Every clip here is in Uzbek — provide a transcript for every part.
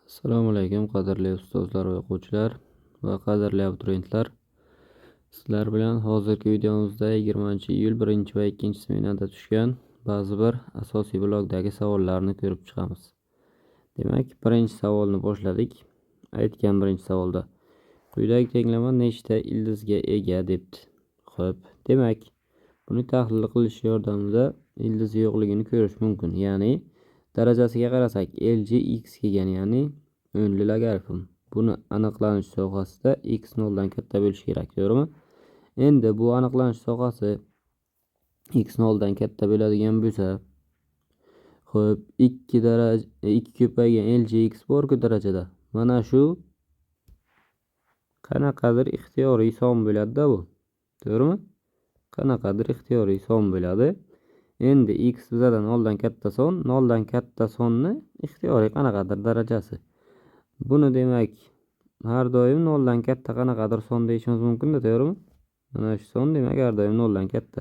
Assalomu alaykum qadrli ustozlar va o'quvchilar va qadrli abituriyentlar. Sizlar bilan hozirgi videomizda 20-iyul 1 va 2 smenada tushgan ba'zi bir asosiy blokdagi savollarni ko'rib chiqamiz. Demak, birinchi savolni boshladik. Aytgan birinchi savolda quyidagi tenglama nechta ildizga ega debdi. Xo'p, demak, buni tahlil qilish yordamida ildiz yo'qligini ko'rish mumkin. Ya'ni darajasiga qarasak, LG x kelgan, ya'ni o'nli logaritm. Buni aniqlanish sohasida x 0 dan katta bo'lishi kerak, to'g'rimi? Endi bu aniqlanish sohasi x 0 dan katta bo'ladigan bo'lsa, xo'p, 2 ko'paygan LG x bor-ku darajada. Mana shu qanaqadir ixtiyoriy son bo'ladi-da bu. To'g'rimi? Qanaqadir ixtiyoriy son bo'ladi. Endi x bizadan 0 dan katta son, 0 dan katta sonni ixtiyoriy qanaqadir darajasi. Buni demak, har doim 0 dan katta qanaqadir son deyishimiz mumkin-da, to'g'rimi? Mana shu son demak har doim 0 dan katta.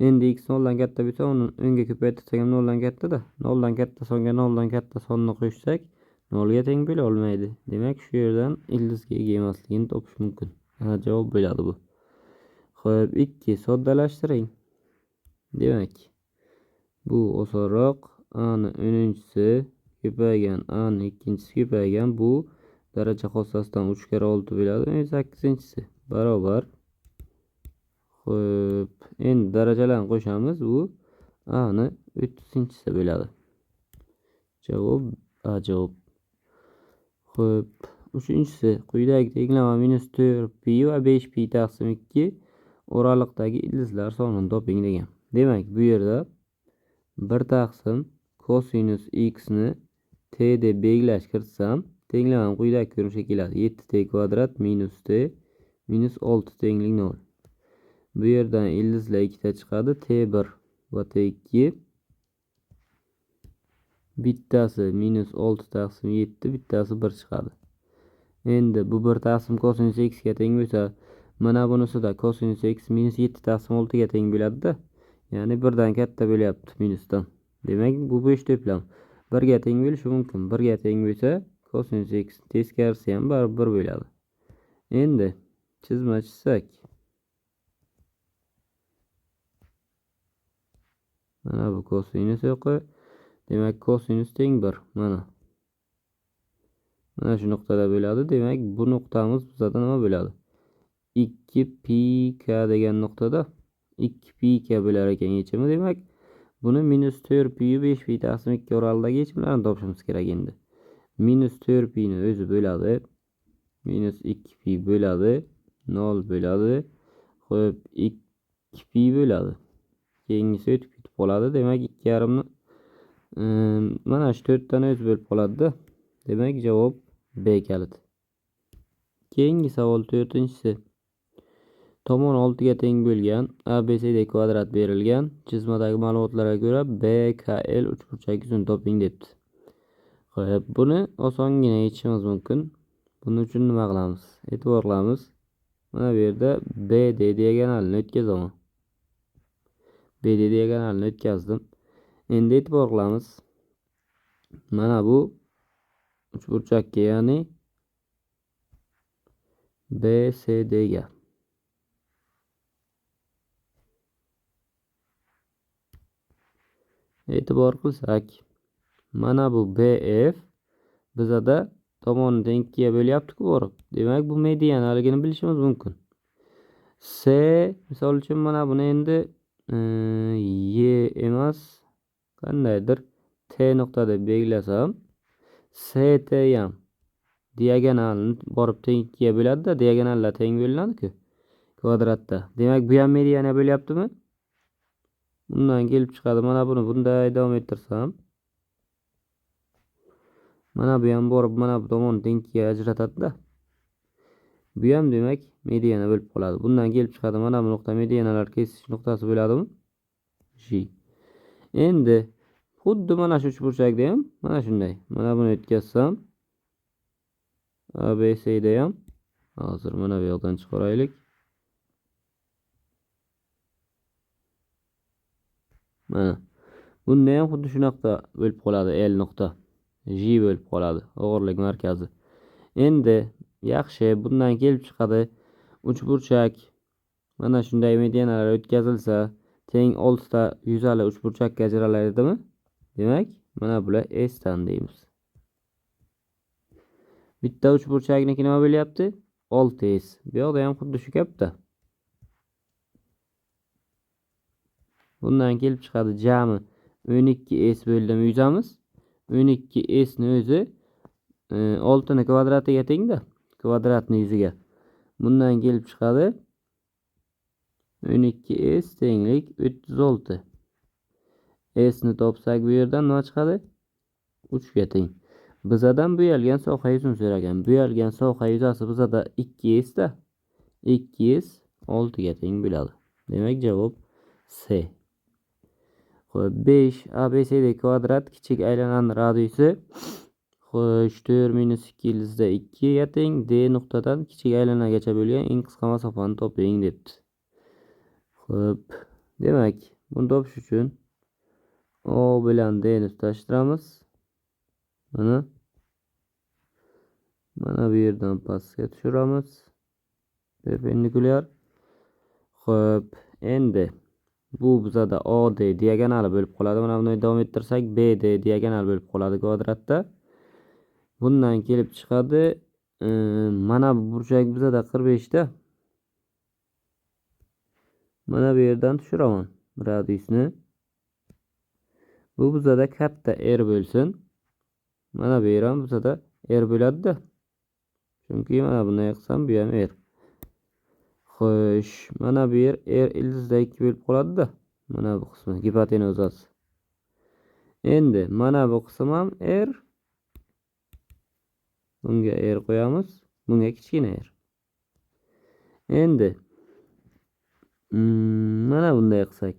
Endi x 0 dan katta bo'lsa, uni o'nga ko'paytirsak ham 0 dan katta-da. 0 dan katta songa 0 dan katta sonni qo'shsak, 0 ga teng bo'la olmaydi. Demak, shu yerdan ildizga ega emasligini topish mumkin. Mana javob bo'ladi bu. Xo'p, 2 soddalashtiring. Demak, bu osonroq. A ni 10-si ko'paygan, A ni 2-si ko'paygan, bu daraja xossasidan 3 kara 6 bo'ladi. 18-si barobar. Xo'p, endi darajalarni qo'shamiz. Bu A ni 30-si bo'ladi. Javob A javob. Xo'p, 3-si quyidagi tenglama -4pi va 5pi taqsim 2 oraliqdagi ildizlar sonini toping degan. Demak, bu yerda 1 taqsim kosinus x ni t deb belgilash kiritsam, tenglamam quyidagi ko'rinishga keladi. 7t kvadrat minus t minus 6 tenglik 0. Bu yerdan ildizlar ikkita chiqadi. T1 va T2. Bittasi minus 6 taqsim 7, bittasi 1 chiqadi. Endi bu 1 taqsim kosinus x ga teng bo'lsa, mana bunisida kosinus x minus 7 taqsim 6 ga teng bo'ladi-da. Ya'ni 1 dan katta bo'lyapti minusdan. Demak, bu bo'sh to'plam 1 ga teng bo'lishi mumkin. 1 ga teng bo'lsa, kosinus x teskarisi ham baribir 1 bo'ladi. Endi chizma chizsak, mana bu kosinus o'qi. Demak, kosinus teng 1. Mana shu nuqtada bo'ladi. Demak, bu nuqtamiz bizada nima bo'ladi? 2pk degan nuqtada 2pk bo'lar ekan yechimi. Demak, buni -4pi 5pi taqsim 2 oralidagi yechimlarni topishimiz kerak endi. -4pi ni o'zi bo'ladi. -2pi bo'ladi. 0 bo'ladi. Xo'p, 2pi bo'ladi. Keyingisi o'tib ketib qoladi. Demak, 2,5 ni mana shu 4 dan o'zi bo'lib qoladi-da. Demak, javob B kaliti. Keyingi savol 4-si. Tomon 6 ga teng bo'lgan ABCD kvadrat berilgan. Chizmadagi ma'lumotlarga ko'ra BKL uchburchak yuzini toping debdi. Xo'p, buni osongina yechishimiz mumkin. Buning uchun nima qilamiz? E'tibor qilamiz. Mana bu yerda BD diagonalini o'tkazaman. BD diagonalini o'tkazdim. Endi e'tibor qilamiz. Mana bu uchburchakka, ya'ni BCD ga. E'tibor qilsak, mana bu BF bizada tomonni teng 2 ga bo'lyapti-ku borib. Demak, bu medianaligini bilishimiz mumkin. C misol uchun mana buni endi Y emas, qandaydir T nuqta deb belgilasam, CT ham diagonalni borib teng 2 ga bo'ladi-da, diagonallar teng bo'linadi-ku kvadratda. Demak, bu ham mediana bo'lyaptimi? Bundan kelib chiqadi. Mana buni bunday davom ettirsam, mana bu ham borib mana bu tomonni teng 2 ga ajratadi-da. Bu ham demak mediana bo'lib qoladi. Bundan kelib chiqadi. Mana bu nuqta medianalar kesish nuqtasi bo'ladimi? J. Endi xuddi mana shu uchburchakda ham mana shunday. Mana buni o'tkazsam, ABCD ham hozir mana bu yoqdan chiqaraylik. Mana bunda ham xuddi shunaqa bo'lib qoladi L nuqta. J bo'lib qoladi. Og'irlik markazi. Endi yaxshi, bundan kelib chiqadi. Uchburchak mana shunday medianalar o'tkazilsa, teng 6 ta yuzali uchburchakka ajraladimi? Demak, mana bular S dan deymiz. Bitta uchburchakniki nima bo'lyapti? 6S. Bu yoqda ham xuddi shu gapda. Bundan kelib chiqadi jami 12S bo'ldimi yuzamiz. 12S ni o'zi 6 ni kvadratiga tengda. Kvadratni yuziga. Bundan kelib chiqadi 12S tenglik 36. S ni topsak bu yerdan nima chiqadi? 3 ga teng. Bizadan bo'yalgan soha yuzini so'ragan. Bo'yalgan soha yuzasi bizada 2S da. 2S 6 ga teng bo'ladi. Demak javob C. Xo'p, 5 ABCD kvadrat kichik aylanani radiusi xo'sh 4 minus 2 ildizda 2 ga teng. D nuqtadan kichik aylanagacha bo'lgan eng qisqa masofani toping debdi. Xo'p, demak, buni topish uchun O bilan D ni tutashtiramiz. Mana bu yerdan pastga tushiramiz. Perpendikulyar. Xo'p, endi bu bizada OD diagonali bo'lib qoladi. Mana buni davom ettirsak BD diagonal bo'lib qoladi kvadratda. Bundan kelib chiqadi. Mana bu burchak bizada 45 da. Mana bu yerdan tushiraman radiusni. Bu bizada katta R bo'lsin. Mana bu yer ham bizada R bo'ladi-da. Chunki mana bunday qilsam bu ham R. Xo'sh, mana bu yer R ildizda 2 bo'lib qoladi-da. Mana bu qismi gipotenuzasi. Endi mana bu qism ham R. Bunga R qo'yamiz, bunga kichkina R. Endi mana bunday qilsak.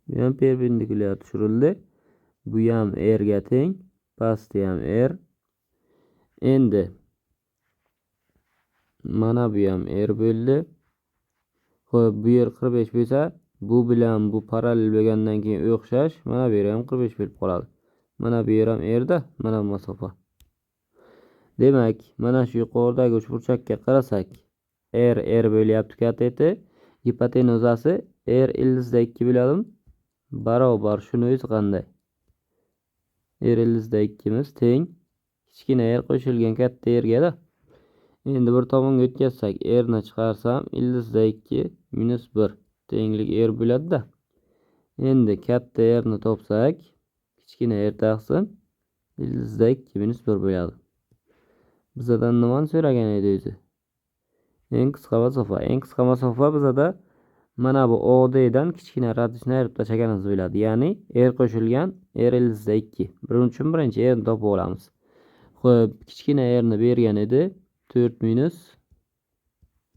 Bu ham perpendikulyar tushirildi. Bu ham R ga teng, pasti ham R. Endi mana bu ham R bo'ldi. Xo'p, bu yer 45 bo'lsa, bu bilan bu parallel bo'lgandan keyin o'xshash, mana bu yer ham 45 bo'lib qoladi. Mana bu yer ham R da, mana bu masofa. Demak, mana shu yuqoridagi uchburchakka qarasak, R bo'lyapti kateti, gipotenuzasi R ildizda 2 bo'ladimi? Barobar shuni o'zi qanday? R ildizda 2 miz teng kichkina R qo'shilgan katta R ga da. Endi bir tomonga o'tkazsak, R ni chiqarsam ildizda 2 minus 1 tenglik R bo'ladi-da. Endi katta R ni topsak, kichkina R taqsim ildizda 2 minus 1 bo'ladi. Bizadan nimani so'ragan edi o'zi? Eng qisqa masofa. Eng qisqa masofa bizada mana bu OD dan kichkina radiusni ayirib tashlaganimiz bo'ladi. Ya'ni R qo'shilgan R ildizda 2. Buning uchun birinchi R ni topib olamiz. Xo'p, kichkina R ni bergan edi. 4 minus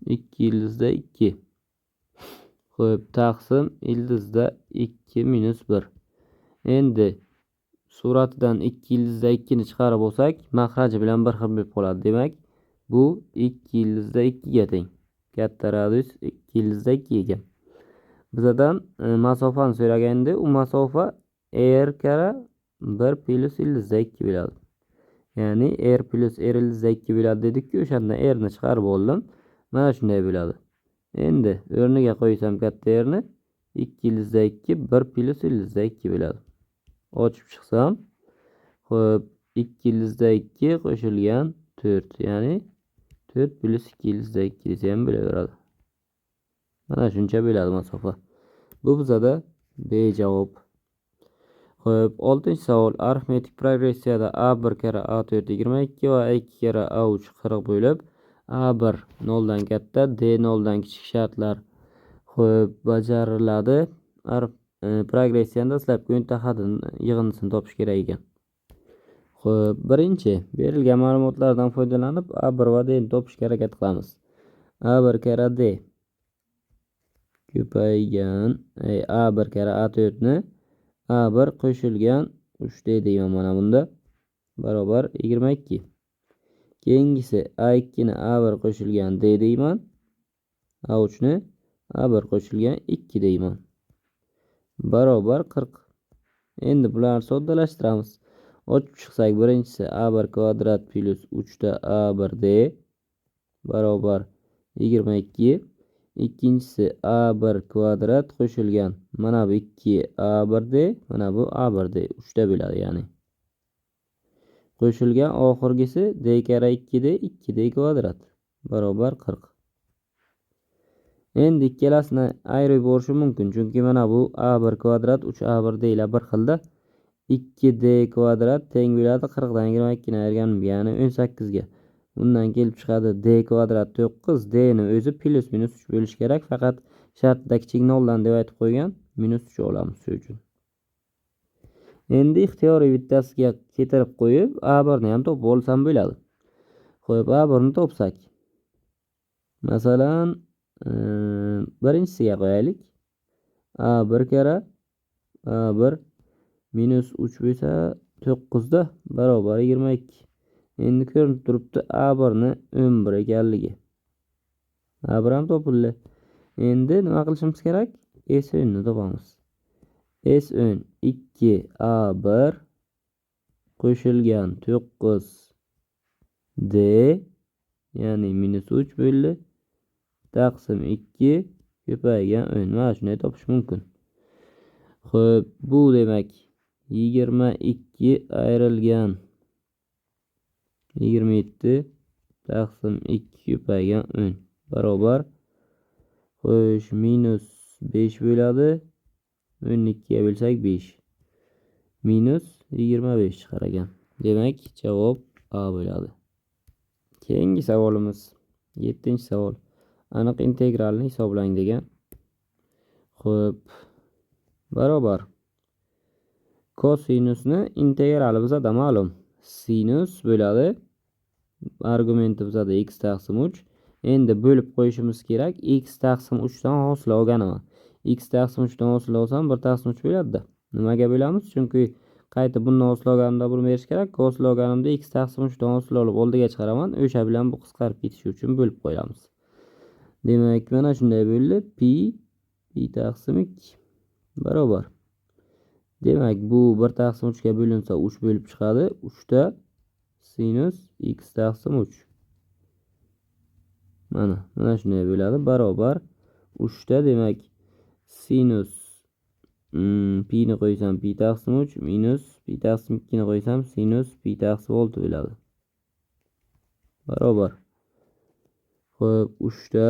2 ildizda 2. Xo'p, taqsim ildizda 2 minus 1. Endi suratidan 2 ildizda 2 ni chiqarib olsak, mahraji bilan bir xil bo'lib qoladi. Demak, bu 2 ildizda 2 ga teng. Katta radius 2 ildizda 2 ekan. Bizadan masofani so'raganda, u masofa R kara 1 plus ildizda 2 bo'ladi. Ya'ni R plus R ildizda 2 bo'ladi dedik-ku, o'shandan R ni chiqarib oldim. Mana shunday bo'ladi. Endi o'rniga qo'ysam katta R ni 2 ildizda 2 1 plus ildizda 2 bo'ladi. Ochib chiqsam, xo'p, 2 ildizda 2 qo'shilgan 4, ya'ni 4 plus 2 ildizda 2 desa ham bo'laveradi. Mana shuncha bo'ladi masofa. Bu bizada B javob. Xo'p, 6-savol. Arifmetik progressiyada A1 kara A4 22 va A2 kara A3 40 bo'lib, A1 0 dan katta, D 0 dan kichik shartlar xo'p bajariladi. Progressiyani dastlabki o'ntahadini yig'indisini topish kerak ekan. Xo'p, birinchi berilgan ma'lumotlardan foydalanib A1 va D ni topishga harakat qilamiz. A1 kara D ko'paygan A1 kara A4 ni A1 qo'shilgan 3D deyman mana bunda barobar 22. Keyingisi A2 ni A1 qo'shilgan D deyman. A3 ni A1 qo'shilgan 2 deyman. Barobar 40. Endi bularni soddalashtiramiz. Ochib chiqsak, birinchisi a1 kvadrat plus 3 a1d barobar 22. Ikkinchisi a1 kvadrat qo'shilgan mana bu 2a1d, mana bu a1d 3 bo'ladi ya'ni. Qo'shilgan oxirgisi d kara 2d 2d kvadrat barobar 40. Endi ikkalasini ayirib yuborishim mumkin, chunki mana bu a1 kvadrat 3a1d ila bir xilda. 2d kvadrat teng bo'ladi 40 dan 22 ni ayirganim, ya'ni 18 ga. Bundan kelib chiqadi d kvadrat 9, d ni o'zi plus minus 3 bo'lish kerak, faqat shartda kichik noldan deb aytib qo'ygan, minus 3 olamiz shu uchun. Endi ixtiyoriy bittasiga keltirib qo'yib, a1 ni ham topib olsam bo'ladi. Qo'yib a1 ni topsak. Masalan, birinchisiga qo'yaylik. a1 kara a1 minus 3 bo'lsa 9 da barobar 22. Endi ko'rinib turibdi a1 ni 11 ekanligi. a1 ham topildi. Endi nima qilishimiz kerak? S10 ni topamiz. S10 2a1 qo'shilgan 9d ya'ni minus 3 bo'ldi. Taqsim 2 ko'paygan 10. Mana shunday topish mumkin. Xo'p, bu demak 22 ayrilgan 27 taqsim 2 ko'paygan 10 barobar xo'sh minus 5 bo'ladi. 12 ga bo'lsak 5. Minus 25 chiqar ekan. Demak, javob A bo'ladi. Keyingi savolimiz 7-savol. Aniq integralni hisoblang degan. Xo'p, barobar kosinusni integrali bizada ma'lum. Sinus bo'ladi. Argumenti bizada x taqsim 3. Endi bo'lib qo'yishimiz kerak. X taqsim 3 dan hosil olganimi? X taqsim 3 dan hosil olsam 1 taqsim 3 bo'ladi-da. Nimaga bo'lamiz? Chunki qayta bundan hosil olganimda buni berish kerak. Hosil olganimda x taqsim 3 dan hosil olib oldiga chiqaraman. O'sha bilan bu qisqarib ketishi uchun bo'lib qo'yamiz. Demak, mana shunday bo'ldi. Pi taqsim 2 barobar. Demak, bu 1 taqsim 3 ga bo'linsa 3 bo'lib chiqadi. 3 ta sinus x taqsim 3. Mana shunday bo'ladi barobar 3 ta, demak sinus pi ni qo'ysam pi taqsim 3 minus pi taqsim 2 ni qo'ysam sinus pi taqsim 6 bo'ladi. Barobar. Xo'p, 3 ta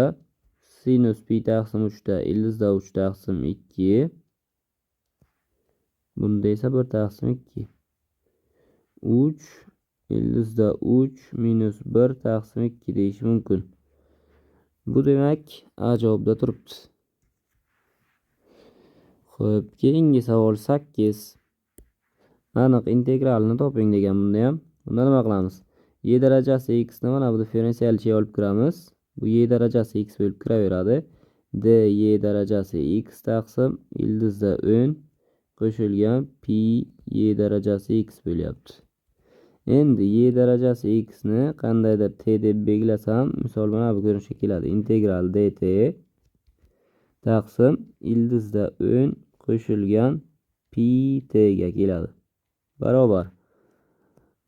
sinus pi taqsim 3 ta ildizda 3 taqsim 2. Bunda esa 1 taqsim 2. 3 ildizda 3 minus 1 taqsim 2 deyish mumkin. Bu demak A javobda turibdi. Xo'p, keyingi savol 8. Aniq integralni toping degan bunda ham. Bunda nima qilamiz? Y darajasi x ni mana bu differensialchi olib kiramiz. Bu y darajasi x bo'lib kiraveradi. D y darajasi x taqsim ildizda 10 qo'shilgan pi y darajasi x bo'lyapti. Endi y darajasi x ni qandaydir t deb belgilasam, misol mana bu ko'rinishga keladi. Integral dt taqsim ildizda 10 qo'shilgan pi t ga keladi. Barobar.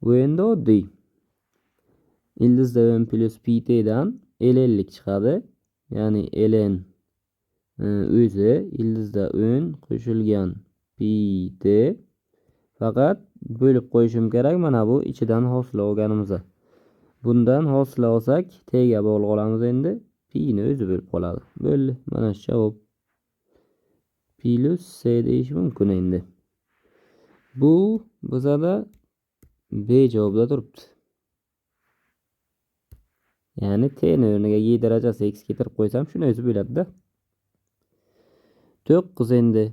Bu endi oddiy. Ildizda 10 plus pi t dan lnlik chiqadi. Ya'ni ln o'zi ildizda 10 qo'shilgan pi t. Faqat bo'lib qo'yishim kerak mana bu ichidan hosil olganimizda. Bundan hosil olsak t ga bog'liq olamiz endi. Pi ni o'zi bo'lib qoladi. Bo'ldi. Mana shu javob. Plus c deyish mumkin endi. Bu bizada B javobda turibdi. Ya'ni t ni o'rniga y darajasi x keltirib qo'ysam shuni o'zi bo'ladi-da. 9 endi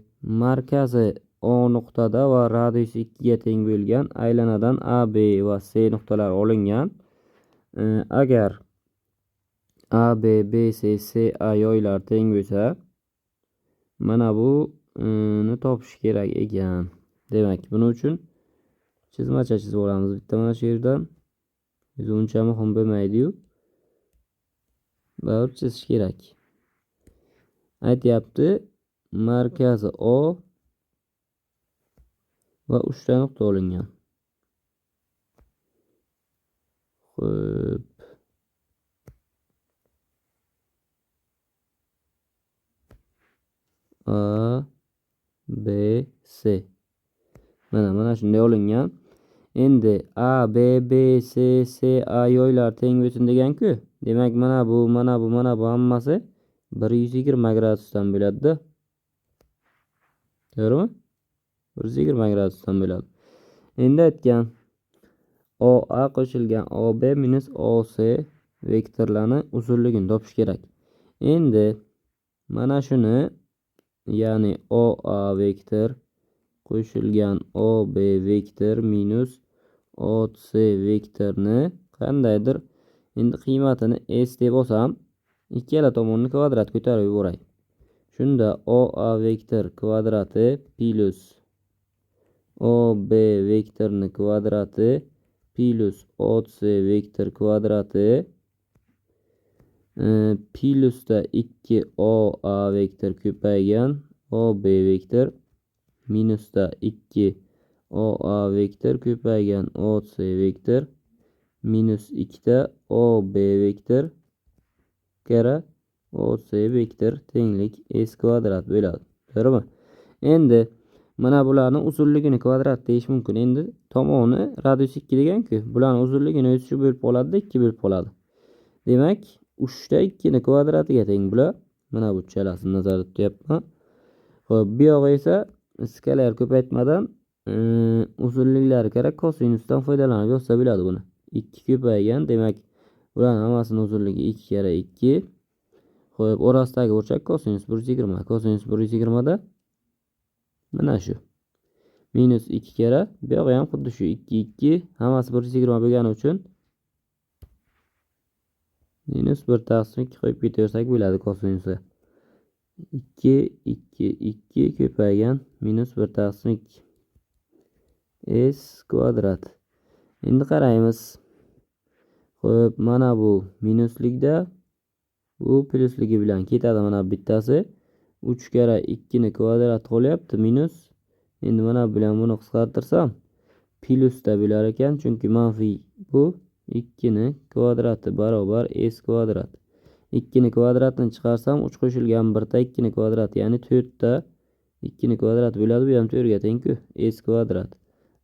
markazi O nuqtada va radiusi 2 ga teng bo'lgan aylanadan A, B va C nuqtalari olingan. Agar A, B, B, C, C, A yoylar teng bo'lsa, mana bu ni topish kerak ekan. Demak, buning uchun chizmacha chizib olamiz. Bitta mana shu yerdan. O'zi uncha muhim bo'lmaydi-yu. Baribir chizish kerak. Aytyapti, markazi O va 3 ta nuqta olingan. Xo'p. A, B, C. Mana shunday olingan. Endi A, B, B, C, C, A yoylar teng bo'lsin degan-ku. Demak, mana bu hammasi 120 gradusdan bo'ladi-da. To'g'rimi? 120 gradusdan bo'ladi. Endi aytgan OA qo'shilgan OB minus OC vektorlarni uzunligini topish kerak. Endi mana shuni, ya'ni OA vektor qo'shilgan OB vektor minus OC vektorni qandaydir endi qiymatini S deb olsam, ikkala tomonni kvadrat ko'tarib yuboray. Shunda OA vektor kvadrati plus OB vektorni kvadrati plus OC vektor kvadrati plusda 2 OA vektor ko'paygan OB vektor minusda 2 OA vektor ko'paygan OC vektor minus 2 ta OB vektor kara OC vektor tenglik S kvadrat bo'ladi. To'g'rimi? Endi mana bularni uzunligini kvadrat deyish mumkin. Endi tomoni radius 2 degan-ku. Bularning uzunligini o'zi shu bo'lib qoladi, 2 bo'lib qoladi. Demak, 3 ta 2 ni kvadratiga teng bular. Mana bu chalasini nazarda tutyapman. Xo'p, bu yo'g'i esa skalar ko'paytmadan uzunliklari kerak kosinusdan foydalanib yozsa bo'ladi buni. 2 ko'paygan, demak, bularning hammasining uzunligi 2 kara 2. Xo'p, orasidagi burchak kosinus 120. Kosinus 120 da mana shu. Minus 2 kara, bu yo'g'i ham xuddi shu 2 2, hammasi 120 bo'lgani uchun minus 1 taqsim 2 qo'yib ketaversak bo'ladi kosinusi. 2 2 2 ko'paygan minus 1 taqsim 2 S kvadrat. Endi qaraymiz. Xo'p, mana bu minuslikda, bu plusligi bilan ketadi mana bittasi. 3 kara 2 ni kvadrat qolyapti minus. Endi mana bilan buni qisqartirsam plusda bo'lar ekan, chunki manfiy bu 2 ni kvadrati barobar S kvadrat. 2 ni kvadratini chiqarsam 3 qo'shilgan 1 ta 2 ni kvadrat, ya'ni 4 ta 2 ni kvadrat bo'ladi. Bu ham 4 ga teng-ku, S kvadrat.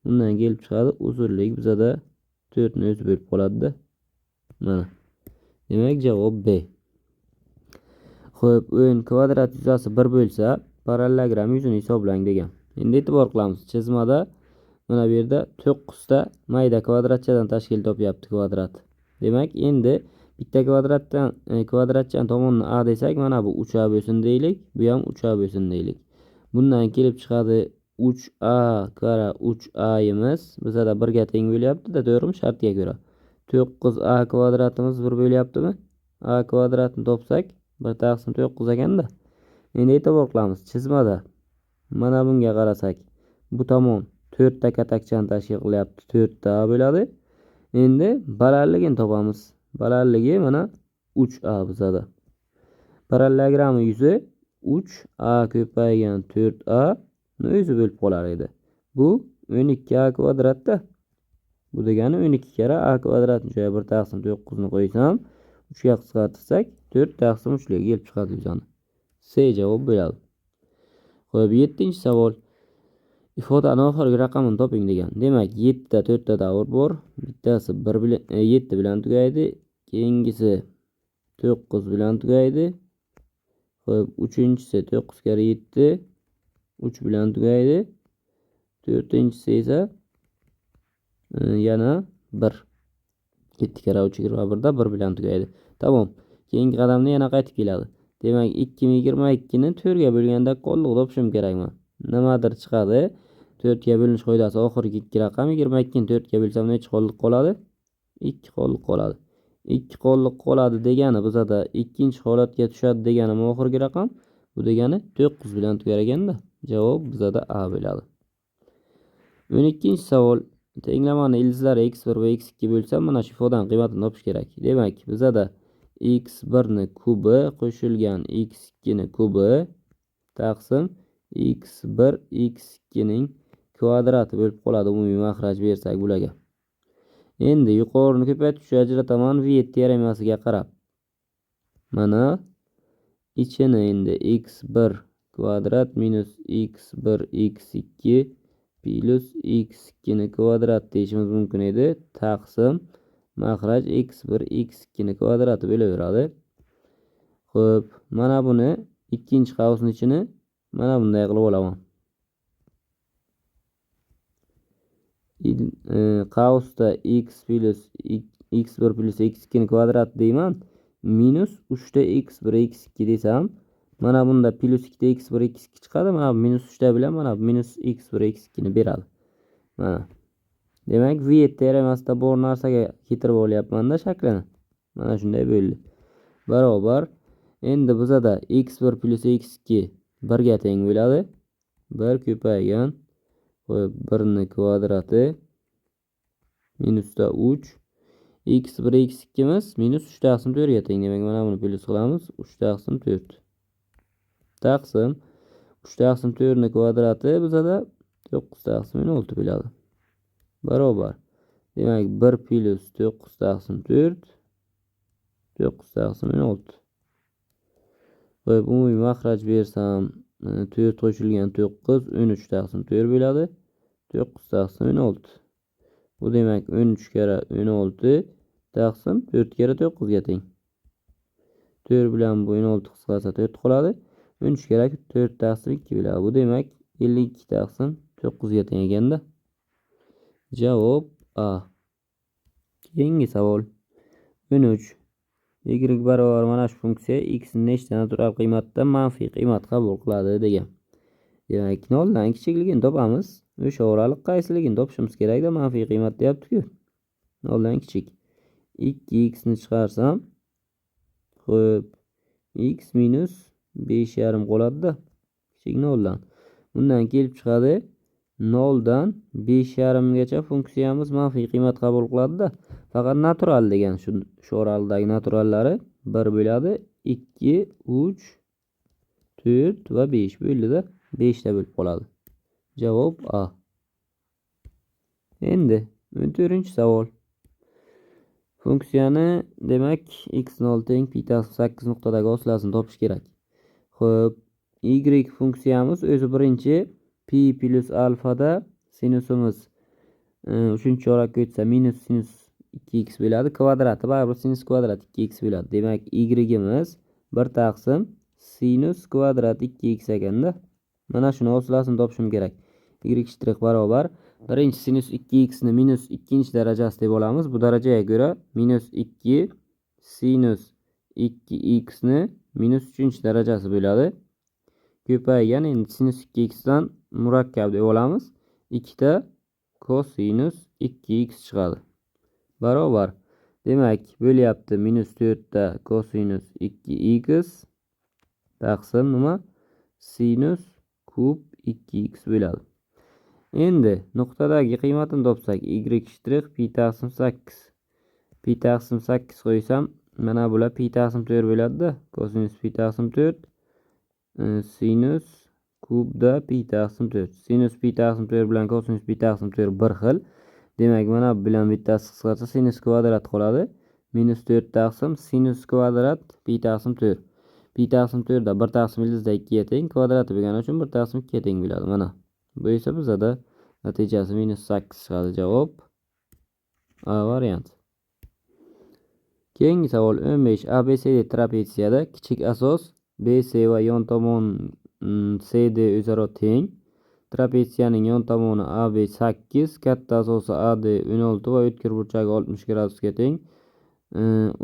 Bundan kelib chiqadi uzunlik bizada 4 ni o'zi bo'lib qoladi-da. Mana. Demak, javob B. Xo'p, o'yin kvadrat yuzasi 1 bo'lsa, parallelogram yuzini hisoblang degan. Endi e'tibor qilamiz. Chizmada mana bu yerda 9 ta mayda kvadratchadan tashkil topyapti kvadrat. Demak, endi bitta kvadratchan tomonni A desak, mana bu 3A bo'lsin deylik, bu ham 3A bo'lsin deylik. Bundan kelib chiqadi 3A kara 3A imiz bizada 1 ga teng bo'lyapti-da, to'g'rimi? Shartga ko'ra. 9A kvadratimiz 1 bo'lyaptimi? A kvadratni topsak 1 taqsim 9 ekanda. Endi e'tibor qilamiz. Chizmada mana bunga qarasak, bu tomon 4 ta katakchani tashkil qilyapti, 4 ta bo'ladi. Endi balandligini topamiz. Balandligi mana 3A bizada. Parallelogram yuzi 3A ko'paygan 4A ni o'zi bo'lib qolar edi. Bu 12A kvadratda. Bu degani 12 kara A kvadratni joyiga 1 taqsim 9 ni qo'ysam, 3 ga qisqartirsak 4 taqsim 3 ga kelib chiqadi yuzani. C javob bo'ladi. Xo'p, 7-savol. Ifodani oxirgi raqamini toping degan. Demak, 7 ta 4 ta davr bor. Bittasi 1 bilan 7 bilan tugaydi, keyingisi 9 bilan tugaydi. Xo'p, uchinchisi 9 kara 7 3 bilan tugaydi. To'rtinchisi esa yana 1. 7 kara 3 21 da 1 bilan tugaydi. Tamam. Keyingi qadamda yana qaytib keladi. Demak, 2022 ni 4 ga bo'lganda qolliq topishim kerakman. Nimadir chiqadi. 4 ga bo'linish qoidasi oxirgi 2 raqam. 22 ni 4 ga bo'lsam necha qolliq qoladi? 2 qolliq qoladi. 2 qolliq qoladi degani bizada ikkinchi holatga tushadi degani oxirgi raqam. Bu degani 9 bilan tugar ekanda. Javob bizada A bo'ladi. 12-savol. Tenglamani ildizlari x1 va x2 bo'lsa, mana shu ifodaning qiymatini topish kerak. Demak, bizada x1 ni kubi qo'shilgan x2 ni kubi taqsim x1 x2 ning kvadrati bo'lib qoladi. Umumiy makhraj bersak bularga. Endi yuqorini ko'paytirish ajrataman v7 teoremasiga qarab. Mana ichini endi x1 kvadrat minus x1 x2 plus x2 ni kvadrat deyishimiz mumkin edi. Taqsim makhraj x1 x2 ni kvadrati bo'laveradi. Xo'p, mana buni ikkinchi qavsning ichini mana bunday qilib olaman. Qavsda x plus x1 plus x2 ni kvadrat deyman. Minus 3 ta x1 x2 desam, mana bunda plus 2 ta x1 x2 chiqadi. Mana minus 3 ta bilan mana minus x1 x2 ni beradi. Mana. Demak, v7 teoremasida bor narsaga keltirib olyapman-da shaklini. Mana shunday bo'ldi. Barobar. Endi bizada x1 plus x2 1 ga teng bo'ladi. 1 ko'paygan 1 ni kvadrati minusda 3 x1 x2 miz minus 3 taqsim 4 ga teng. Demak, mana buni plus qilamiz. 3 taqsim 4. Taqsim 3 taqsim 4 ni kvadrati bizada 9 taqsim 16 bo'ladi. Barobar. Demak, 1 plus 9 taqsim 4 9 taqsim 16. Qo'yib umumiy makhraj bersam 4 qo'shilgan 9 13 taqsim 4 bo'ladi. 9 taqsim 16. Bu demak 13 kara 16 taqsim 4 kara 9 ga teng. 4 bilan bu 16 qisqarsa 4 qoladi. 13 kara 4 taqsim 2 bo'ladi. Bu demak 52 taqsim 9 ga teng ekanda. Javob A. Keyingi savol. 13. Y barobar mana shu funksiya x ni nechta natural qiymatdan manfiy qiymat qabul qiladi degan. Demak, 0 dan kichikligini topamiz. O'sha oraliq qaysiligini topishimiz kerak-da, manfiy qiymat deyapti-ku. 0 dan kichik. 2x ni chiqarsam, xo'p, x minus 5,5 qoladi-da. Kichik 0 dan. Bundan kelib chiqadi 0 dan 5,5 gacha funksiyamiz manfiy qiymat qabul qiladi-da. Faqat natural degan shu oraldagi naturallari 1 bo'ladi, 2, 3, 4 va 5 bo'ldi-da. 5 ta bo'lib qoladi. Javob A. Endi 14-savol. Funksiyani demak x0 teng pi taqsim 8 nuqtadagi osilasini topish kerak. Xo'p, y funksiyamiz o'zi birinchi pi plus alfada sinusimiz 3-chorakka o'tsa minus sinus 2x bo'ladi. Kvadrati baribir sinus kvadrat 2x bo'ladi. Demak, y'imiz 1 taqsim sinus kvadrat 2x ekanda. Mana shuni osilasini topishim kerak. Y' barobar birinchi sinus 2x ni minus 2-chi darajasi deb olamiz. Bu darajaga ko'ra minus 2 sinus 2x ni minus 3-chi darajasi bo'ladi. Ko'paygan endi sinus 2x dan murakkab deb olamiz. 2 ta kosinus 2x chiqadi. Barobar. Demak, bo'lyapti minus 4 ta kosinus 2x taqsim nima? Sinus kub 2x bo'ladi. Endi nuqtadagi qiymatini topsak, y' pi taqsim 8. Pi taqsim 8 qo'ysam, mana bular pi taqsim 4 bo'ladi-da. Kosinus pi taqsim 4 sinus kubda pi taqsim 4. Sinus pi taqsim 4 bilan kosinus pi taqsim 4 bir xil. Demak, mana bu bilan bittasi qisqarsa sinus kvadrat qoladi. Minus 4 taqsim sinus kvadrat pi taqsim 4. Pi taqsim 4 da 1 taqsim ildizda 2 ga teng, kvadrati bo'lgani uchun 1 taqsim 2 ga teng bo'ladi. Mana. Bu esa bizada natijasi minus 8 chiqadi. Javob A variant. Keyingi savol 15. ABCD trapetsiyada kichik asos BC va yon tomon CD o'zaro teng. Trapetsiyaning yon tomoni AB 8, katta asosi AD 16 va o'tkir burchagi 60 gradusga teng.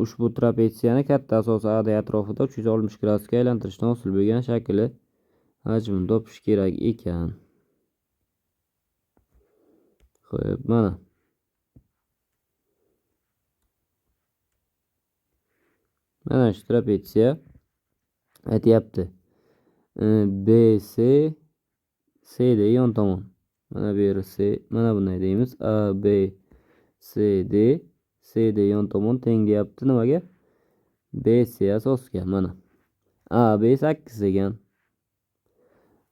Ushbu trapetsiyani katta asosi AD atrofida 360 gradusga aylantirishdan hosil bo'lgan shakli hajmini topish kerak ekan. Xo'p, mana. Mana shu trapetsiya aytyapti. BC CD yon tomon. Mana bu yeri C, mana bunday deymiz. AB CD CD yon tomon teng deyapti nimaga? BC asosga mana. AB 8 ekan.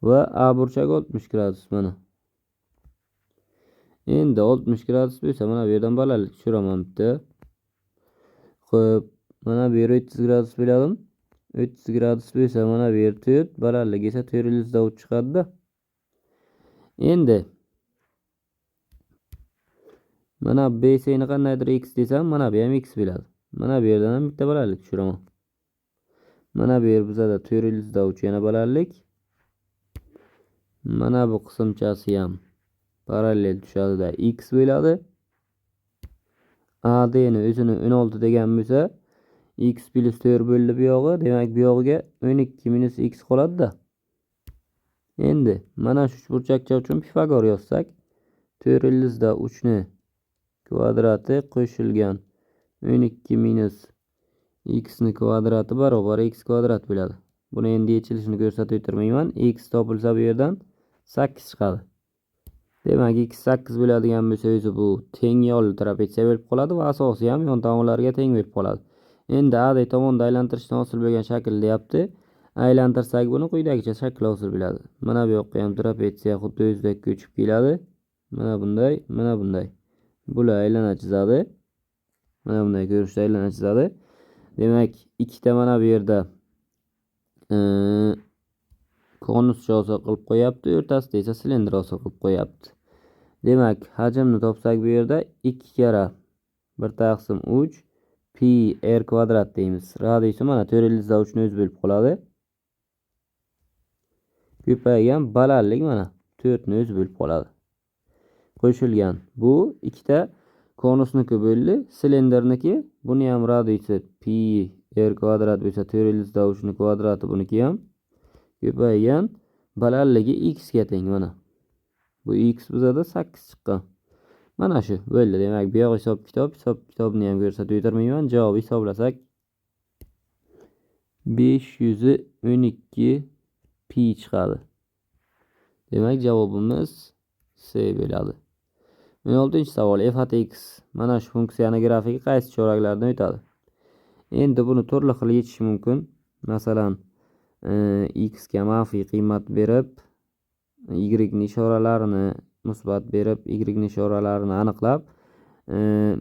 Va A burchagi 60 gradus mana. Endi 60 gradus bo'lsa mana bu yerdan balandlik tushiraman bitta. Xo'p, mana bu yer 30 gradus biladim. 30 gradus bo'lsa mana bu yer 4, balandlik esa 409 chiqadi-da. Endi mana BC'ni qandaydir x desam, mana bu ham x bo'ladi. Mana bu yerdan ham bitta balandlik tushiraman. Mana bu yer bizada 409 yana balandlik. Mana bu qismchasi ham parallel tushadi-da, x bo'ladi. AD ni o'zini 16 degan bo'lsa, x plus 4 bo'ldi bu yog'i. Demak, bu yog'iga 12 minus x qoladi-da. Endi mana shu burchakcha uchun Pifagor yozsak, 403 ni kvadrati qo'shilgan 12 minus x ni kvadrati barobar x kvadrat bo'ladi. Buni endi yechilishini ko'rsatib o'tirmayman. X topilsa bu yerdan 8 chiqadi. Demak, x 8 bo'ladigan bo'lsa, o'zi bu teng yo'lli trapetsiya bo'lib qoladi va asosiy ham yon tomonlariga teng bo'lib qoladi. Endi AD tomonda aylantirishdan hosil bo'lgan shakl deyapti. Aylantirsak buni quyidagicha shakl hosil bo'ladi. Mana bu yoqqa ham trapetsiya xuddi o'zidek ko'chib keladi. Mana bunday, mana bunday. Bular aylana chizadi. Mana bunday ko'rinishda aylana chizadi. Demak, ikkita mana bu yerda konus hosil qilib qo'yapti, o'rtasida esa silindr hosil qilib qo'yapti. Demak, hajmni topsak bu yerda 2 kara 1/3 pi r kvadrat deymiz. Radiusi mana 403 ni o'zi bo'lib qoladi. Ko'paygan balandlik mana 4 ni o'zi bo'lib qoladi. Qo'shilgan. Bu ikkita konusniki bo'ldi, silindrniki. Buni ham radiusi pi r kvadrat bo'lsa 403 ni kvadrati, buniki ham ko'paygan balandligi x ga teng mana. Bu x bizada 8 chiqqan. Mana shu bo'ldi. Demak, bu yoq hisob kitobni ham ko'rsatib o'tirmayman. Javob hisoblasak 512 pi chiqadi. Demak, javobimiz C bo'ladi. 16-savol. F hat x mana shu funksiyani grafiki qaysi choraklardan o'tadi? Endi buni turli xil yechish mumkin. Masalan, x ga manfiy qiymat berib, y ni ishoralarini musbat berib, y ni ishoralarini aniqlab,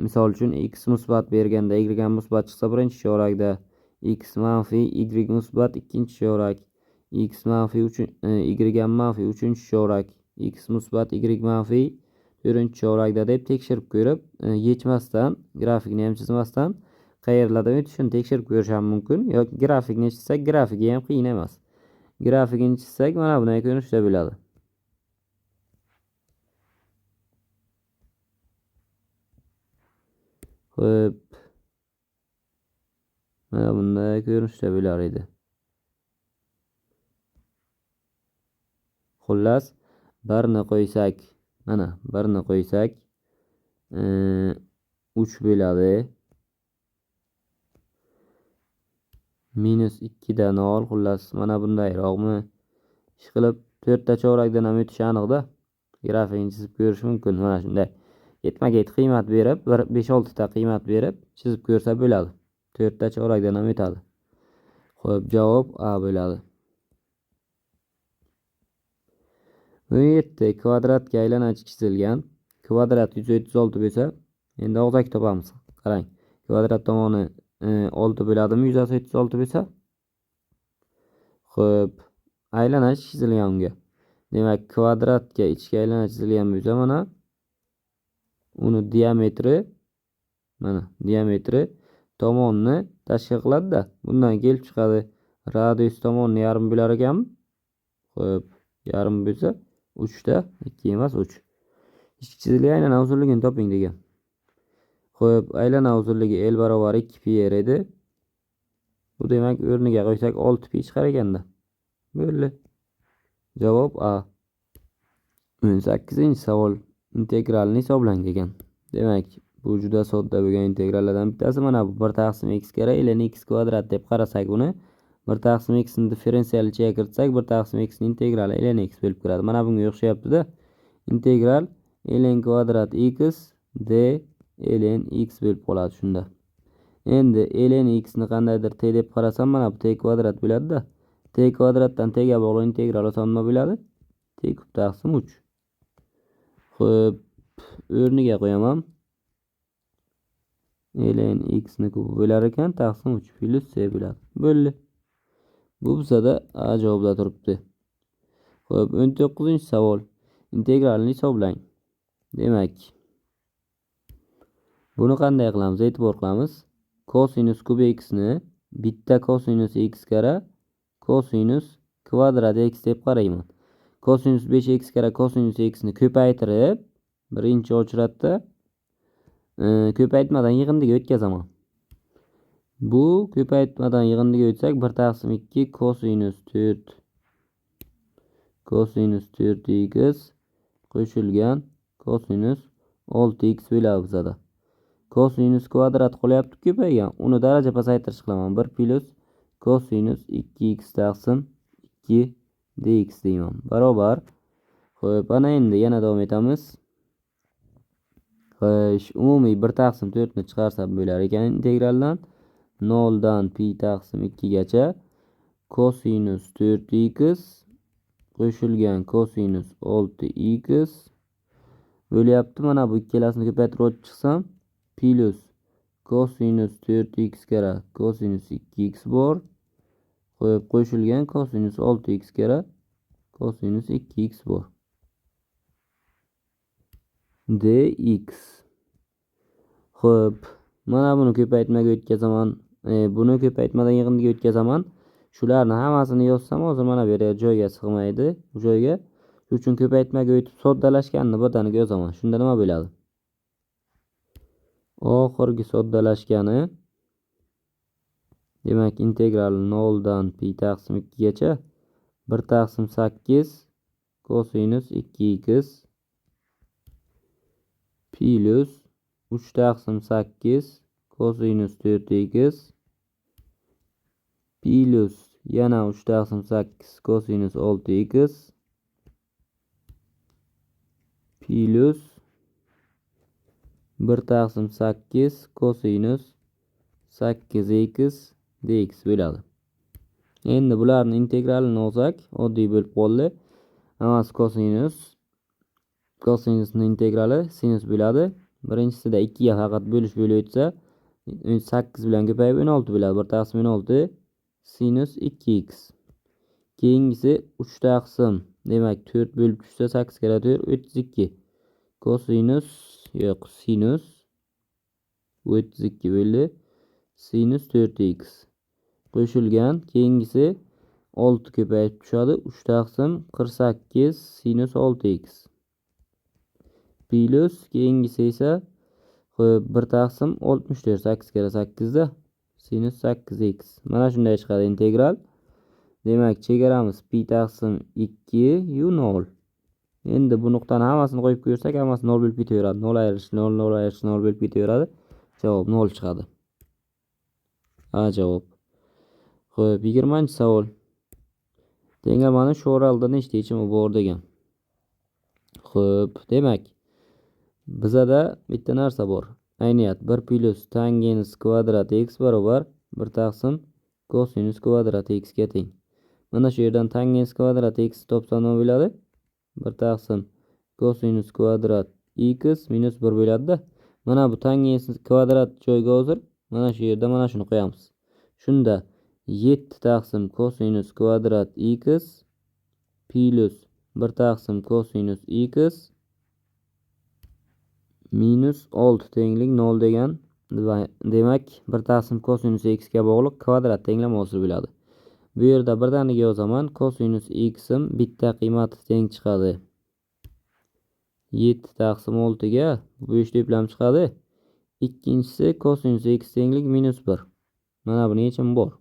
misol uchun x musbat berganda y ham musbat chiqsa birinchi chorakda, x manfiy, y musbat ikkinchi chorak, x manfiy, y ham manfiy uchinchi chorak, x musbat, y manfiy to'rtinchi chorakda deb tekshirib ko'rib, yechmasdan, grafikni ham chizmasdan qayerlardan o'tishini tekshirib ko'rish ham mumkin. Yoki grafikni chizsak, grafiki ham qiyin emas. Grafikini chizsak mana bunday ko'rinishda bo'ladi. Xo'p. Mana bunday ko'rinishda bo'lar edi. Xullas, birni qo'ysak, mana birni qo'ysak 3 bo'ladi. Minus 2 dan ol, xullas mana bundayroqmi? Ish qilib 4 ta chorakdan ham o'tish aniq-da. Grafikni chizib ko'rish mumkin. Mana shunday. Ketma-ket qiymat berib, 5-6 ta qiymat berib chizib ko'rsa bo'ladi. 4 ta chorakdan ham o'tadi. Xo'p, javob A bo'ladi. 17 kvadratga aylanachi chizilgan. Kvadrat 136 bo'lsa, endi og'zaki topamiz. Qarang. Kvadrat tomoni 6 bo'ladimi? Yuzasi 36 bo'lsa? Xo'p, aylanachi chizilgan unga. Demak, kvadratga ichki aylana chizilgan bo'lsa, mana uni diametri, mana diametri tomonni tashkil qiladi-da. Bundan kelib chiqadi. Radius tomonni yarim bo'lar ekanmi? Xo'p, yarim bo'lsa 3 da 2 emas 3. Ichki chizilgan aylana uzunligini toping degan. Xo'p, aylana uzunligi L barobar 2 pi r edi. Bu demak, o'rniga qo'ysak 6 pi chiqar ekanda. Bo'ldi. Javob A. 18-savol. Integralni hisoblang degan. Demak, bu juda sodda bo'lgan integrallardan bittasi. Mana bu 1/x kara ln x kvadrat deb qarasak buni, 1/x ni differensialichiga kiritsak, 1/x ni integrali ln x bo'lib kiradi. Mana bunga o'xshayapti-da. Integral ln kvadrat x d ln x bo'lib qoladi shunda. Endi ln x ni qandaydir t deb qarasam, mana bu t kvadrat bo'ladi-da. T kvadratdan t ga bog'liq integral oson nima bo'ladi? T kub taqsim 3. Xo'p, o'rniga qo'yaman. ln x ni kubi bo'lar ekan taqsim 3 plus c bo'ladi. Bo'ldi. Bu bizada A javobda turibdi. Xo'p, 19-savol. Integralni hisoblang. Demak, buni qanday qilamiz? E'tibor qilamiz. Kosinus kub x ni bitta kosinus x kara kosinus kvadrat x deb qarayman. Kosinus 5x kara kosinus x ni ko'paytirib, birinchi ochratda ko'paytmadan yig'indiga o'tkazaman. Bu ko'paytmadan yig'indiga o'tsak 1/2 kosinus 4 4x qo'shilgan kosinus 6x bo'ladi bizada. Kosinus kvadrat qolyapti ko'paygan. Uni daraja pasaytirish qilaman. 1 plus kosinus 2x taqsim 2 dx deyman. Barobar. Xo'p, ana endi yana davom etamiz. Xo'sh, umumiy 1/4 ni chiqarsam bo'lar ekan integraldan 0 dan pi taqsim 2 gacha kosinus 4x qo'shilgan kosinus 6x bo'lyapti. Mana bu ikkalasini ko'paytirib chiqsam plus kosinus 4x kara kosinus 2x bor. Qo'yib qo'shilgan kosinus 6x kara kosinus 2x bor. dx. Xo'p, mana buni ko'paytmaga o'tkazaman. Buni ko'paytmadan yig'indiga o'tkazaman. Shularni hammasini yozsam hozir mana bu yerga joyga sig'maydi. Bu joyga. Shuning uchun ko'paytmaga o'tib soddalashganini birdaniga yozaman. Shunda nima bo'ladi? Oxirgi soddalashgani demak integral 0 dan pi taqsim 2 gacha 1/8 kosinus 2x plus 3/8 kosinus 4x plus yana 3/8 kosinus 6x plus 1/8 kosinus 8x dx bo'ladi. Endi bularning integralini olsak, oddiy bo'lib qoldi. Hammasi kosinus. Kosinusning integrali sinus bo'ladi. Birinchisida 2 ga faqat bo'lish bo'lib o'tsa, 8 bilan ko'payib 16 bo'ladi. 1/16 sinus 2x. Keyingisi 3/, demak 4 bo'lib tushsa 8 kara 4 32. Kosinus yo'q, sinus 32 bo'ldi. Sinus 4x qo'shilgan. Keyingisi 6 ko'payib tushadi. 3/, 48 sinus 6x. Plus keyingisi esa 1/, 64 8 kara 8 da sinus 8x. Mana shunday chiqadi integral. Demak, chegaramiz pi taqsim 2 u 0. Endi bu nuqtani hammasini qo'yib ko'rsak, hammasi 0 bo'lib ketaveradi. 0 ayirish 0, 0 ayirish 0 bo'lib ketaveradi. Javob 0 chiqadi. A javob. Xo'p, 20-savol. Tenglamani shu oralda nechta yechimi bor degan. Xo'p, demak, bizada bitta narsa bor. Ayniyat 1 plus tangens kvadrat x barobar 1/, kosinus kvadrat x ga teng. Mana shu yerdan tangens kvadrat x topsam nima bo'ladi? 1/, kosinus kvadrat x minus 1 bo'ladi-da. Mana bu tangens kvadrat joyga hozir mana shu yerda mana shuni qo'yamiz. Shunda 7 kosinus kvadrat x plus 1/, kosinus x minus 6 tenglik 0 degan. Demak 1/, kosinus x ga bog'liq kvadrat tenglama hosil bo'ladi. Bu yerda birdaniga yozaman. Kosinus x bitta qiymati teng chiqadi 7/6 ga 5 to'plam chiqadi. Ikkinchisi kosinus x tenglik minus 1. Mana buni yechimi bor.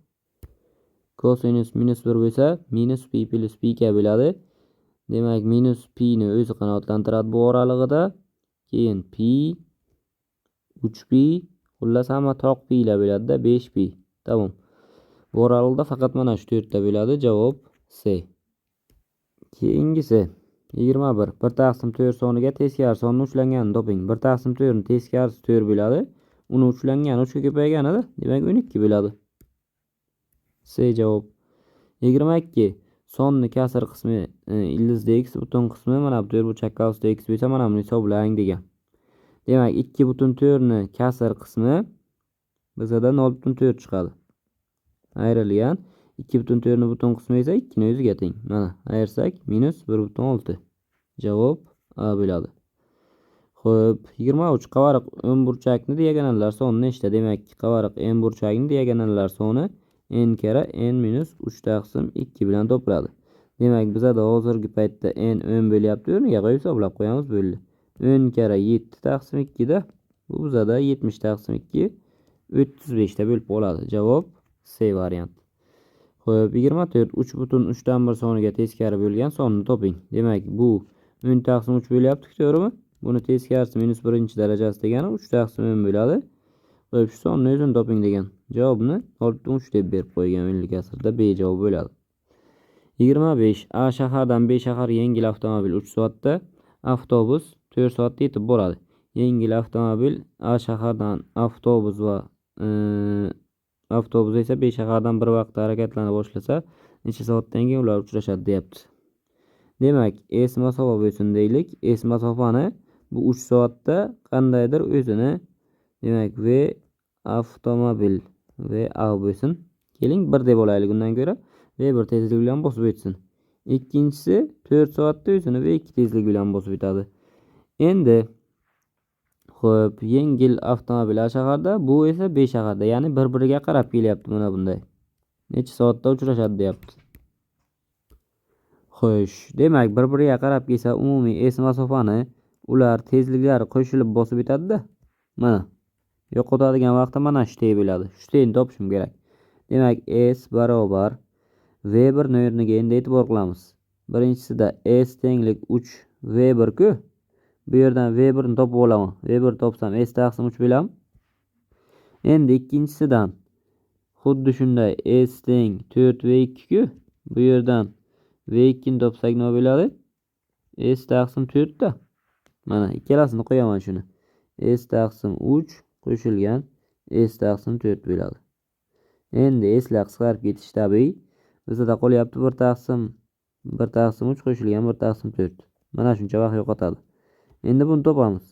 Kosinus minus 1 bo'lsa, minus pi plus pi ga bo'ladi. Demak, minus pi ni o'zi qanoatlantiradi bu oralig'ida. Keyin pi 3pi, xullas hamma toq pilar bo'ladi-da, 5pi. Tamom. Bu oralig'ida faqat mana shu 4 ta bo'ladi. Javob C. Keyingisi 21. 1/4 soniga teskari sonni uchlanganini toping. 1/4 ni teskarisi 4 bo'ladi. Uni uchlangan 3 ga ko'payganida, demak 12 bo'ladi. C javob. 22. Sonni kasr qismi ildizda x, butun qismi mana bu 4 burchak qavsida x bo'lsa, mana buni hisoblang degan. Demak 2,4 ni kasr qismi bizada 0,4 chiqadi. Ayrilgan 2,4 ni butun qismi esa 2 ni o'ziga teng. Mana ayirsak -1,6. Javob A bo'ladi. Xo'p, 23 qavariq n burchakni diagonallar soni nechta? Demak, qavariq n burchagini diagonallar soni n kara n minus 3 taqsim 2 bilan topiladi. Demak, bizada hozirgi paytda n 10 bo'lyapti. O'rniga qo'yib hisoblab qo'yamiz bo'ldi. 10 kara 7 taqsim 2 da bu bizada 70 taqsim 2 35 ta bo'lib qoladi. Javob C variant. Xo'p, 24 3,3 dan 1 soniga teskari bo'lgan sonni toping. Demak, bu 10 taqsim 3 bo'lyapti, to'g'rimi? Buni teskarisi -1 darajasi degani 3 taqsim 10 bo'ladi. Xo'p, shu sonni o'zini toping degan. Javobni 0,3 deb berib qo'ygan o'nlik kasrda B javob bo'ladi. 25 A shahardan B shahar yengil avtomobil 3 soatda, avtobus 4 soatda yetib boradi. Yengil avtomobil A shahardan avtobus esa B shahardan bir vaqtda harakatlana boshlasa, necha soatdan keyin ular uchrashadi deyapti. Demak, S masofa bo'lsin deylik. S masofani bu 3 soatda qandaydir o'zini, demak, V avtomobil V A bo'lsin. Keling 1 deb olaylik undan ko'ra. V1 tezlik bilan bosib o'tsin. Ikkinchisi 4 soatda o'zini V2 tezlik bilan bosib o'tadi. Endi xo'p, yengil avtomobil A shaharda, bu esa B shaharda, ya'ni bir-biriga qarab kelyapti mana bunday. Necha soatda uchrashadi deyapti. Xo'sh, demak, bir-biriga qarab kelsa, umumiy S masofani ular tezliklari qo'shilib bosib o'tadi-da. Mana yo'qotadigan vaqtda mana shu teng bo'ladi. Shu tengni topishim kerak. Demak, S barobar V1 ni o'rniga endi e'tibor qilamiz. Birinchisida S tenglik 3 V1 ku. Bu yerdan V1 ni topib olaman. V1 topsam S taqsim 3 bo'ladimi? Endi ikkinchisidan xuddi shunday S teng 4V2 ku. Bu yerdan V2 ni topsak nima bo'ladi? S taqsim 4 da. Mana ikkalasini qo'yaman shuni. S taqsim 3 qo'shilgan S taqsim 4 bo'ladi. Endi S'lar qisqarib ketishi tabiiy. Bizda qolyapti 1 taqsim 3 qo'shilgan 1 taqsim 4. Mana shuncha vaqt yo'qotadi. Endi buni topamiz.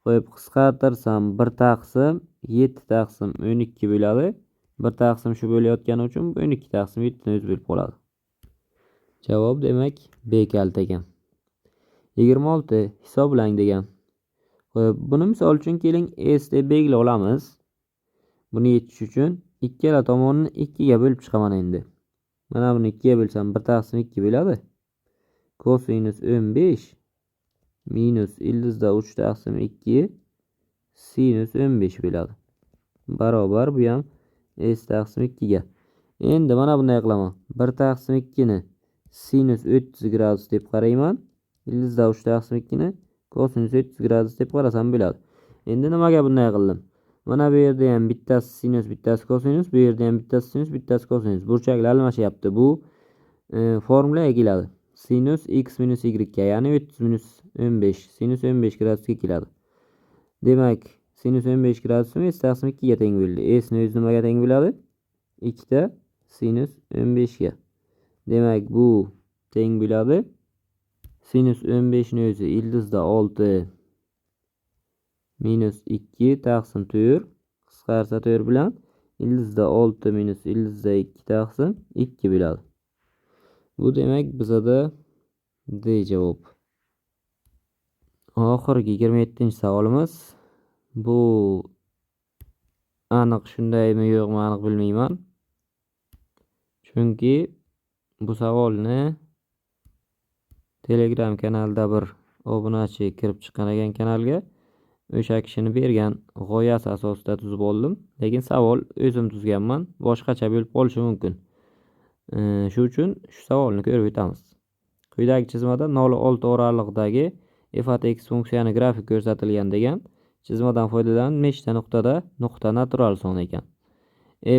Qo'yib qisqartirsam 1 taqsim 7 taqsim 12 bo'ladi. 1 taqsim shu bo'layotgani uchun 12 taqsim 7 ni o'zi bo'lib qoladi. Javob demak B kalta ekan. 26 hisoblang degan. Xo'p, buni misol uchun keling S deb belgilab olamiz. Buni yechish uchun ikkala tomonni 2 ga bo'lib chiqaman endi. Mana buni 2 ga bo'lsam 1 taqsim 2 bo'ladi. Kosinus 15 minus ildizda 3 taqsim 2 sinus 15 bo'ladi. Barobar bu ham S taqsim 2 ga. Endi mana bunday qilaman. 1 taqsim 2 ni sinus 30 gradus deb qarayman. Ildizda 3 taqsim 2 ni kosinus 30 gradus deb qarasam bo'ladi. Endi nimaga bunday qildim? Mana bu yerda ham bittasi sinus, bittasi kosinus, bu yerda ham bittasi sinus, bittasi kosinus. Burchaklar almashyapti. Bu formulaga keladi. Sinus x minus y ga, ya'ni 30 minus 15, sinus 15 gradusga keladi. Demak, sinus 15 gradus S taqsim 2 ga teng bo'ldi. S ni o'zi nimaga teng bo'ladi? 2 ta sinus 15 ga. Demak, bu teng bo'ladi. Sinus 15 ni o'zi ildizda 6 minus 2 taqsim 4 qisqarsa 4 bilan ildizda 6 minus ildizda 2 taqsim 2 bo'ladi. Bu demak bizada D javob. Oxirgi 27-savolimiz. Bu aniq shundaymi yo'qmi aniq bilmayman. Chunki bu savolni Telegram kanalida bir obunachi kirib chiqqan ekan kanalga. O'sha kishini bergan g'oyasi asosida tuzib oldim. Lekin savol o'zim tuzganman. Boshqacha bo'lib qolishi mumkin. Shu uchun shu savolni ko'rib o'tamiz. Quyidagi chizmada 0,6 oralig'idagi f at x funksiyani grafik ko'rsatilgan degan. Chizmadan foydalanib nechta nuqtada nuqta natural son ekan.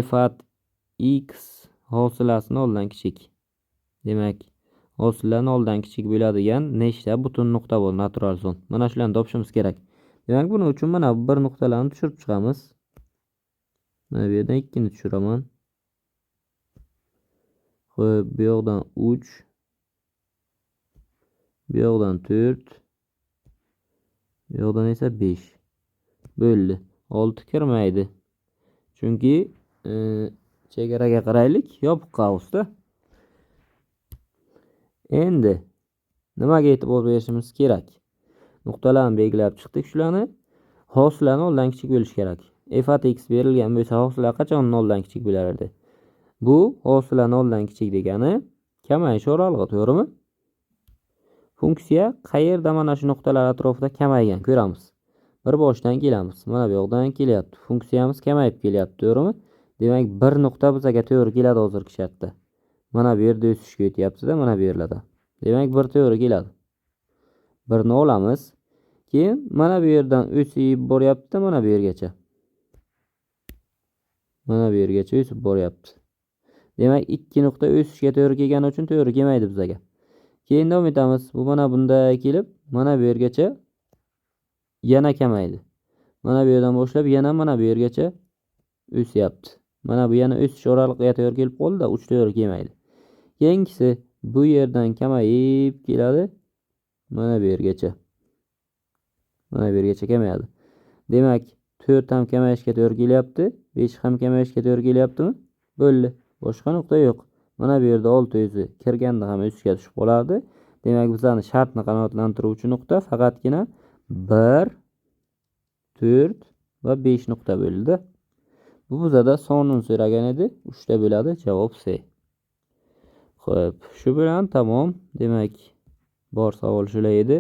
F at x hosilasi 0 dan kichik. Demak, hosila 0 dan kichik bo'ladigan nechta butun nuqta bor natural son. Mana shularni topishimiz kerak. Demak, buning uchun mana bir nuqtalarni tushirib chiqamiz. Mana bu yerdan 2 ni tushiraman. Xo'p, bu yoqdan 3, bu yoqdan 4, bu yoqdan esa 5. Bo'ldi. 6 kirmaydi. Chunki chegaraga qaraylik, yopiq qavusda. Endi nimaga e'tibor berishimiz kerak? Nuqtalarni belgilab chiqdik shularni. Hosila 0 dan kichik bo'lishi kerak. F at x berilgan bo'lsa, hosila qachon 0 dan kichik bo'lar edi? Bu hosila 0 dan kichik degani kamayish oralig'i, to'g'rimi? Funksiya qayerda mana shu nuqtalar atrofida kamaygan ko'ramiz. Bir boshdan kelamiz. Mana bu yoqdan kelyapti. Funksiyamiz kamayib kelyapti, to'g'rimi? Demak, bir nuqta bizga to'g'ri keladi hozirgi shartda. Mana bu yerda o'sishga o'tyapti-da, mana bu yerlarda. Demak, bir to'g'ri keladi. Birni olamiz. Keyin mana bu yerdan o'sib boryapti, mana bu yergacha. Mana bu yergacha o'sib boryapti. Demak, ikki nuqta o'sishga to'g'ri kelgani uchun to'g'ri kelmaydi bizga. Keyin davom etamiz. Bu mana bunday kelib, mana bu yergacha yana kamaydi. Mana bu yerdan boshlab yana mana bu yergacha o'syapti. Mana bu yana o'sish oralig'iga to'g'ri kelib qoldi-da, uch to'g'ri kelmaydi. Keyingisi bu yerdan kamayib keladi. Mana bu yergacha. Mana bu yergacha kamayadi. Demak, 4 ham kamayishga to'g'ri kelyapti, 5 ham kamayishga to'g'ri kelyaptimi? Bo'ldi. Boshqa nuqta yo'q. Mana bu yerda 600 kirganda ham o'sishga tushib qolardi. Demak, bizlarning shartni qanoatlantiruvchi nuqta faqatgina 1, 4 va 5 nuqta bo'ldi. Bu bizada sonini so'ragan edi. 3 ta bo'ladi. Javob C. Xo'p, shu bilan tamom. Demak, bor savol shular edi.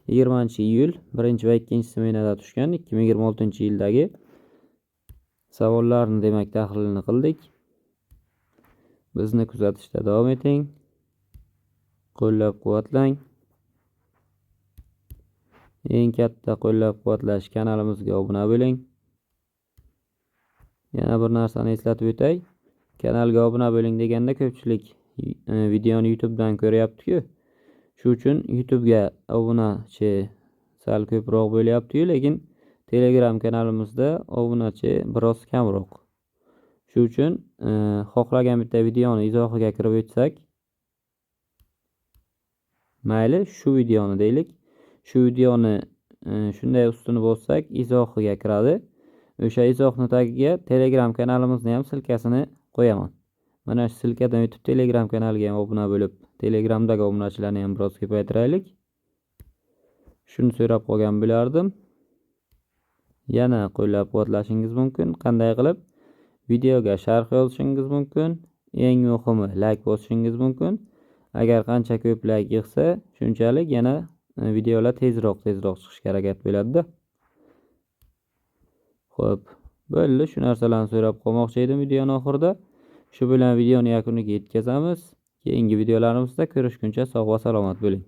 20-iyul 1 va 2 smenada tushgan 2026-yildagi savollarni demak tahlilini qildik. Bizni kuzatishda davom eting. Qo'llab-quvvatlang. Eng katta qo'llab-quvvatlash kanalimizga obuna bo'ling. Yana bir narsani eslatib o'tay. Kanalga obuna bo'ling deganda ko'pchilik videoni YouTube dan ko'ryapti-ku. Shu uchun YouTube ga obunachi sal ko'proq bo'lyapti-yu, lekin Telegram kanalimizda obunachi biroz kamroq. Shu uchun xohlagan bitta videoni izohiga kirib o'tsak, mayli shu videoni deylik. Shu videoni shunday ustuni bossak, izohiga kiradi. O'sha izohning tagiga Telegram kanalimizni ham silkasini qo'yaman. Mana shu silkadan o'tib Telegram kanaliga ham obuna bo'lib, Telegramdagi obunachilarni ham biroz ko'paytiraylik. Shuni so'rab qolgan bo'lardim. Yana qo'llab-quvvatlashingiz mumkin. Qanday qilib? Videoga sharh yozishingiz mumkin. Eng muhimi, like bosishingiz mumkin. Agar qancha ko'p like yig'sa, shunchalik yana videolar tezroq chiqishga harakat bo'ladi-da. Xo'p, bo'ldi. Shu narsalarni so'rab qolmoqchi edim videoning oxirida. Shu bilan videoni yakuniga yetkazamiz. Keyingi videolarimizda ko'rishguncha sog' va salomat bo'ling.